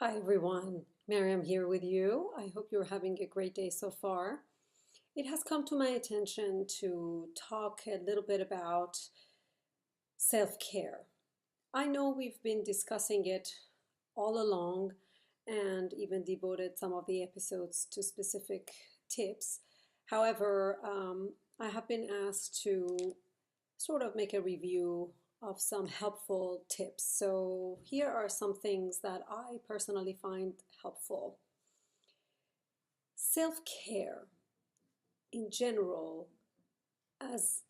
Hi everyone, Miriam here with you. I hope you're having a great day so far. It has come to my attention to talk a little bit about self-care. I know we've been discussing it all along and even devoted some of the episodes to specific tips. However, I have been asked to sort of make a review of some helpful tips. So here are some things that I personally find helpful. Self-care in general, as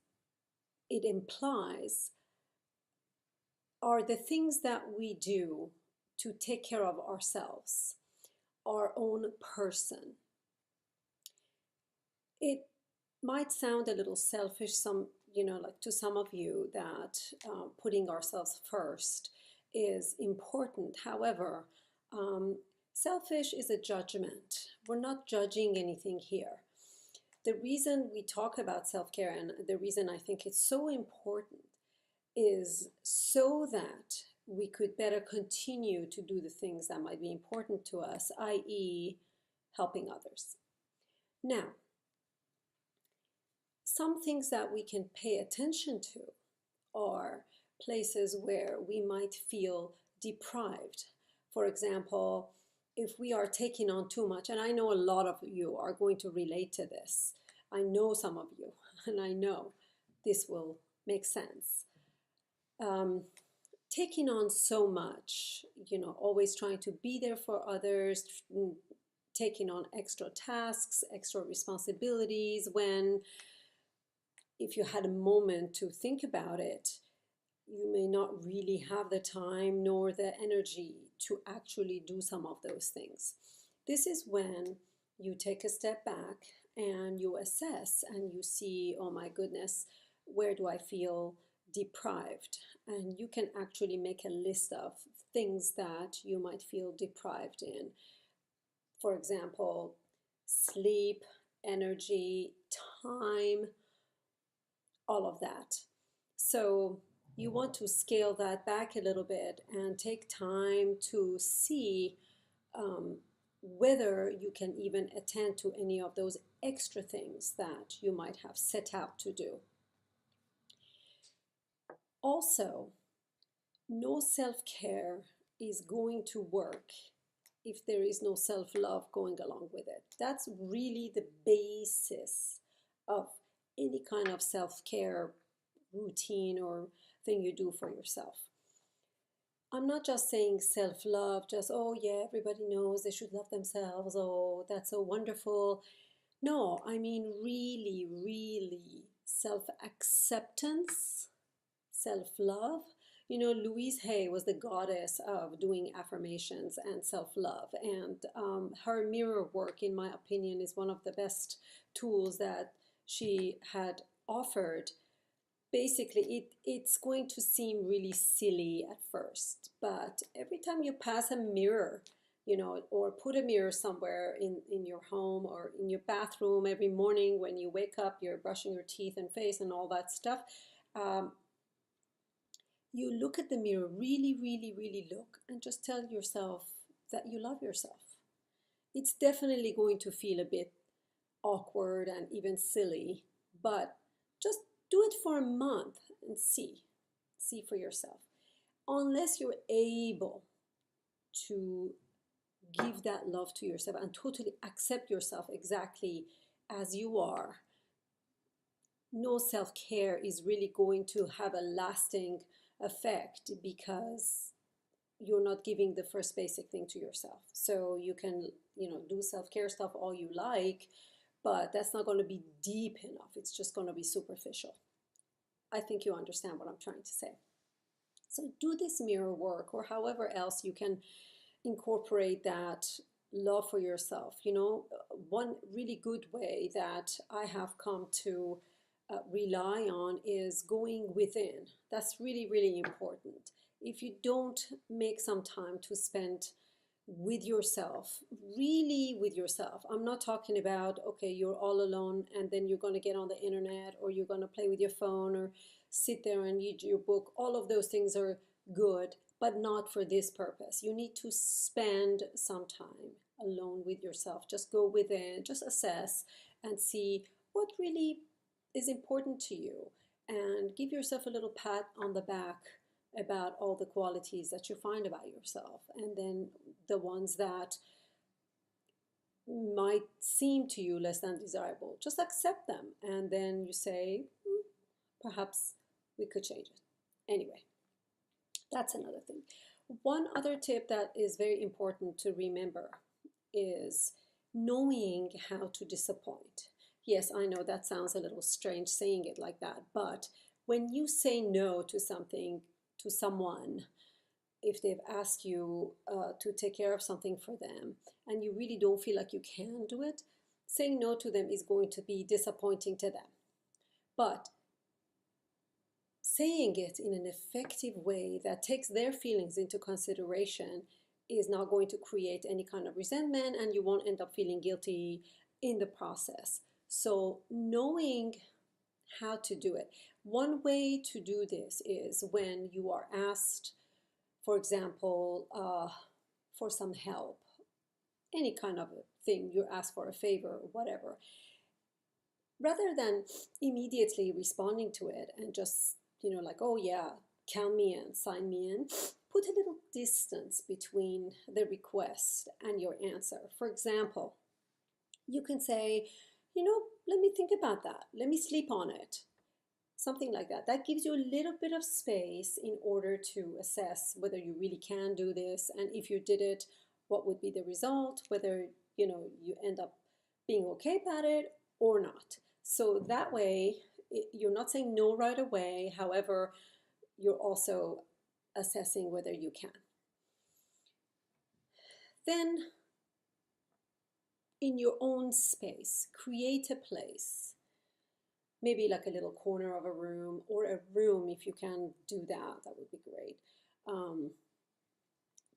it implies, are the things that we do to take care of ourselves, our own person. It might sound a little selfish, like to some of you, that putting ourselves first is important. However, um, selfish is a judgment. We're not judging anything here. The reason we talk about self-care and the reason I think it's so important is so that we could better continue to do the things that might be important to us, i.e., helping others. Now, some things that we can pay attention to are places where we might feel deprived. For example, if we are taking on too much, and I know a lot of you are going to relate to this. I know some of you, and I know this will make sense. Um, Taking on so much, always trying to be there for others, taking on extra tasks, extra responsibilities when if you had a moment to think about it, you may not really have the time nor the energy to actually do some of those things. This is when you take a step back and you assess and you see, oh my goodness, where do I feel deprived? And you can actually make a list of things that you might feel deprived in. For example, sleep, energy, time, all of that. So you want to scale that back a little bit and take time to see whether you can even attend to any of those extra things that you might have set out to do. Also, no self-care is going to work if there is no self-love going along with it. That's really the basis of any kind of self-care routine or thing you do for yourself. I'm not just saying self-love, just, oh yeah, everybody knows they should love themselves, oh, that's so wonderful. No, I mean really, really self-acceptance, self-love. Louise Hay was the goddess of doing affirmations and self-love, and her mirror work, in my opinion, is one of the best tools that she had offered. Basically, it's going to seem really silly at first, but every time you pass a mirror, or put a mirror somewhere in your home or in your bathroom every morning when you wake up, you're brushing your teeth and face and all that stuff. You look at the mirror, really, really, really look, and just tell yourself that you love yourself. It's definitely going to feel a bit awkward and even silly, but just do it for a month and see for yourself. Unless you're able to give that love to yourself and totally accept yourself exactly as you are, no self-care is really going to have a lasting effect because you're not giving the first basic thing to yourself. So you can, do self-care stuff all you like, but that's not going to be deep enough. It's just going to be superficial. I think you understand what I'm trying to say. So do this mirror work, or however else you can incorporate that love for yourself. One really good way that I have come to rely on is going within. That's really, really important. If you don't make some time to spend with yourself, really with yourself. I'm not talking about, okay, you're all alone and then you're going to get on the internet or you're going to play with your phone or sit there and read your book. All of those things are good but not for this purpose. You need to spend some time alone with yourself. Just go within, just assess and see what really is important to you, and give yourself a little pat on the back about all the qualities that you find about yourself, and then the ones that might seem to you less than desirable, just accept them, and then you say, perhaps we could change it. Anyway, that's another thing. One other tip that is very important to remember is knowing how to disappoint. Yes, I know that sounds a little strange saying it like that, but when you say no to something, to someone, if they've asked you to take care of something for them and you really don't feel like you can do it, saying no to them is going to be disappointing to them. But saying it in an effective way that takes their feelings into consideration is not going to create any kind of resentment, and you won't end up feeling guilty in the process. So knowing how to do it. One way to do this is when you are asked, for example, for some help, any kind of thing, you're asked for a favor or whatever, rather than immediately responding to it and just, like, oh yeah, count me in, sign me in, put a little distance between the request and your answer. For example, you can say, let me think about that. Let me sleep on it. Something like that. That gives you a little bit of space in order to assess whether you really can do this, and if you did it, what would be the result, whether, you end up being okay about it or not. So that way, you're not saying no right away. However, you're also assessing whether you can. Then, in your own space, create a place, maybe like a little corner of a room, or a room if you can do that, that would be great.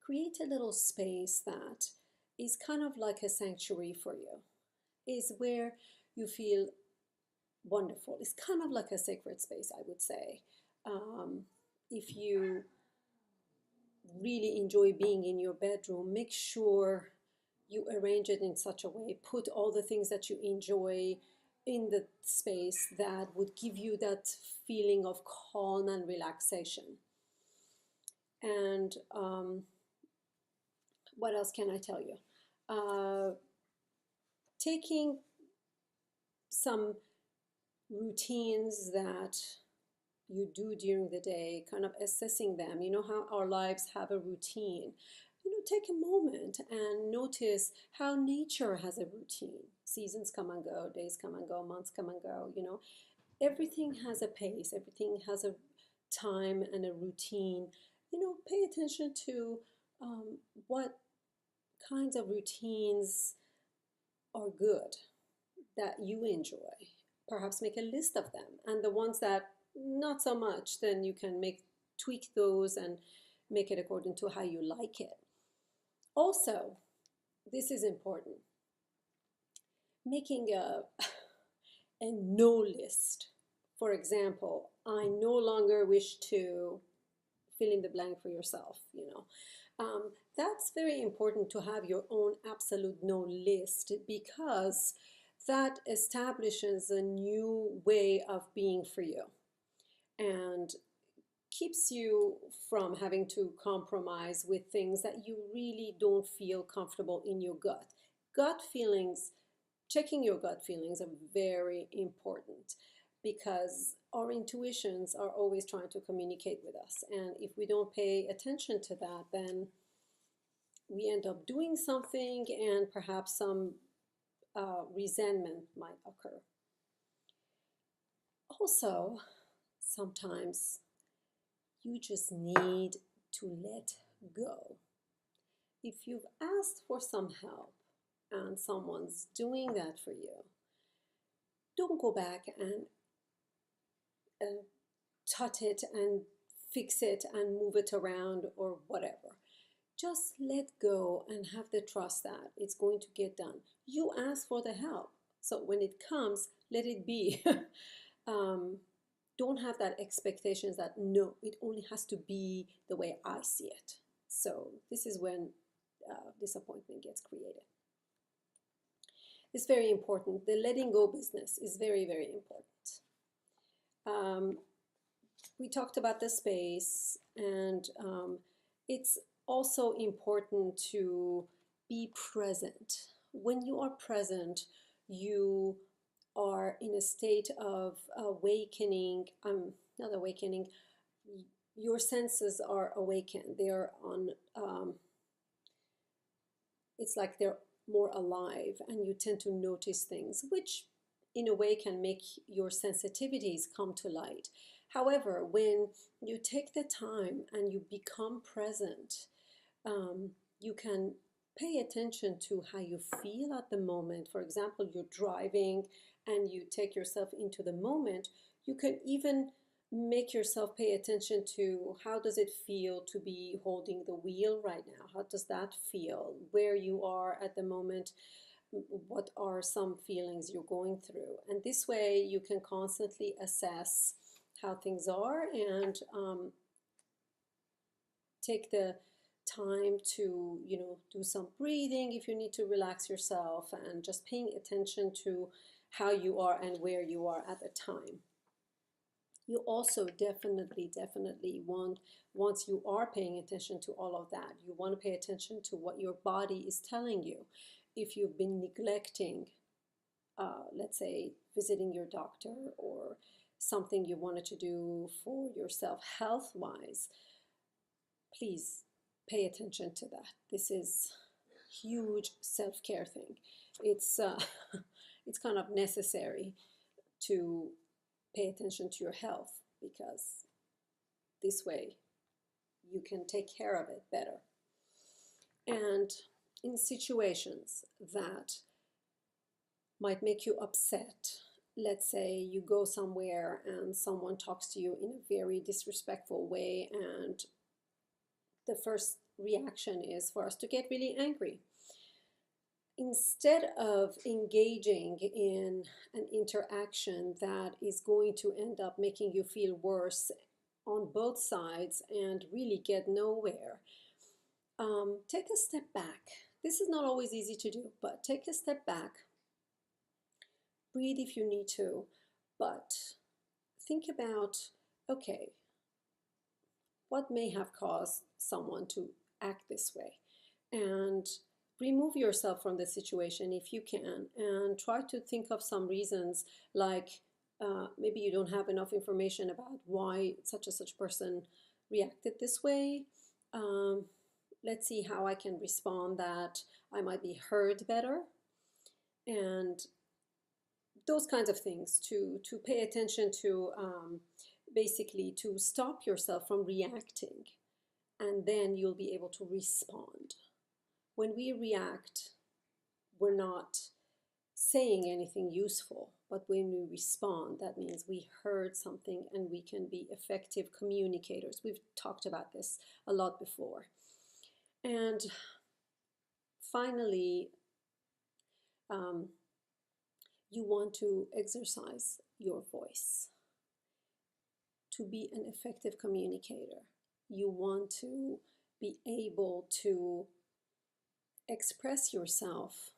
Create a little space that is kind of like a sanctuary for you, is where you feel wonderful. It's kind of like a sacred space, I would say. If you really enjoy being in your bedroom, make sure you arrange it in such a way, put all the things that you enjoy in the space that would give you that feeling of calm and relaxation. And what else can I tell you? Taking some routines that you do during the day, kind of assessing them. You know how our lives have a routine. Take a moment and notice how nature has a routine. Seasons come and go, days come and go, months come and go. Everything has a pace, everything has a time and a routine. Pay attention to what kinds of routines are good, that you enjoy. Perhaps make a list of them, and the ones that not so much, then you can tweak those and make it according to how you like it. Also, this is important, making a no list. For example, I no longer wish to fill in the blank for yourself. That's very important, to have your own absolute no list, because that establishes a new way of being for you and keeps you from having to compromise with things that you really don't feel comfortable in your gut. Gut feelings, checking your gut feelings are very important, because our intuitions are always trying to communicate with us. And if we don't pay attention to that, then we end up doing something, and perhaps some resentment might occur. Also, sometimes you just need to let go. If you've asked for some help and someone's doing that for you, don't go back and tut it and fix it and move it around or whatever. Just let go and have the trust that it's going to get done. You ask for the help, so when it comes, let it be. don't have that expectations that no, it only has to be the way I see it. So this is when disappointment gets created. It's very important. The letting go business is very, very important. We talked about the space, and it's also important to be present. When you are present, you are in a state of awakening, not awakening, your senses are awakened. They're on, it's like they're more alive, and you tend to notice things, which in a way can make your sensitivities come to light. However, when you take the time and you become present, you can pay attention to how you feel at the moment. For example, you're driving and you take yourself into the moment. You can even make yourself pay attention to how does it feel to be holding the wheel right now? How does that feel? Where you are at the moment? What are some feelings you're going through? And this way you can constantly assess how things are, and take the time to, do some breathing if you need to relax yourself, and just paying attention to how you are and where you are at the time. You also definitely want, once you are paying attention to all of that, you want to pay attention to what your body is telling you. If you've been neglecting, let's say, visiting your doctor or something you wanted to do for yourself health-wise, please pay attention to that. This is huge self-care thing. It's it's kind of necessary to pay attention to your health, because this way you can take care of it better. And in situations that might make you upset, let's say you go somewhere and someone talks to you in a very disrespectful way, and the first reaction is for us to get really angry. Instead of engaging in an interaction that is going to end up making you feel worse on both sides and really get nowhere, take a step back. This is not always easy to do, but take a step back. Breathe if you need to, but think about, okay, what may have caused someone to act this way? And remove yourself from the situation if you can, and try to think of some reasons, like maybe you don't have enough information about why such and such person reacted this way. Let's see how I can respond that I might be heard better. And those kinds of things, to pay attention to, basically to stop yourself from reacting, and then you'll be able to respond. When we react, we're not saying anything useful, but when we respond, that means we heard something and we can be effective communicators. We've talked about this a lot before. And finally, you want to exercise your voice to be an effective communicator. You want to be able to express yourself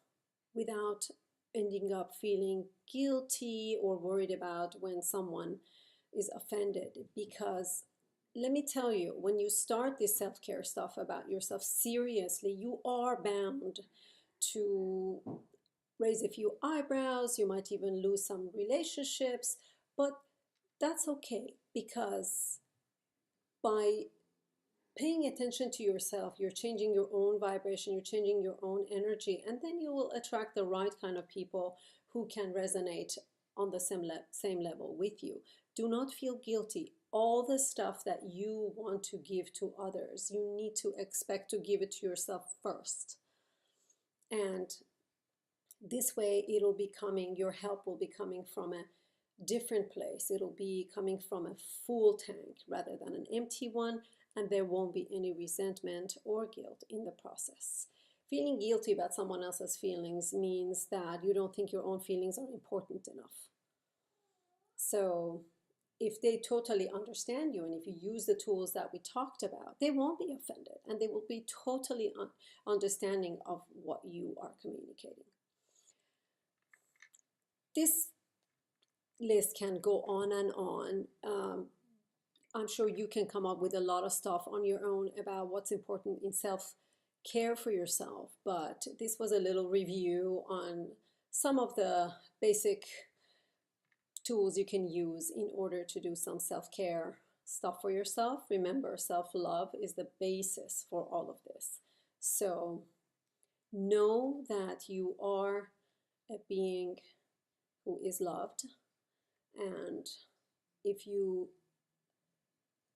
without ending up feeling guilty or worried about when someone is offended. Because let me tell you, when you start this self-care stuff about yourself seriously, you are bound to raise a few eyebrows. You might even lose some relationships, but that's okay, because by paying attention to yourself, you're changing your own vibration, you're changing your own energy, and then you will attract the right kind of people who can resonate on the same level with you. Do not feel guilty. All the stuff that you want to give to others, you need to expect to give it to yourself first. And this way it'll be coming, your help will be coming from a different place. It'll be coming from a full tank rather than an empty one, and there won't be any resentment or guilt in the process. Feeling guilty about someone else's feelings means that you don't think your own feelings are important enough. So if they totally understand you and if you use the tools that we talked about, they won't be offended and they will be totally understanding of what you are communicating. This list can go on and on. I'm sure you can come up with a lot of stuff on your own about what's important in self-care for yourself, but this was a little review on some of the basic tools you can use in order to do some self-care stuff for yourself. Remember, self-love is the basis for all of this. So know that you are a being who is loved, and if you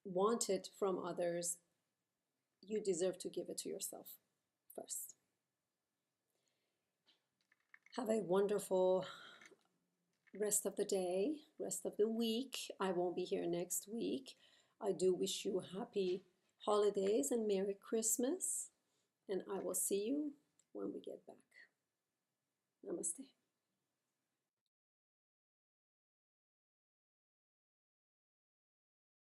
want it from others, you deserve to give it to yourself first. Have a wonderful rest of the day, rest of the week. I won't be here next week. I do wish you happy holidays and Merry Christmas, and I will see you when we get back. Namaste.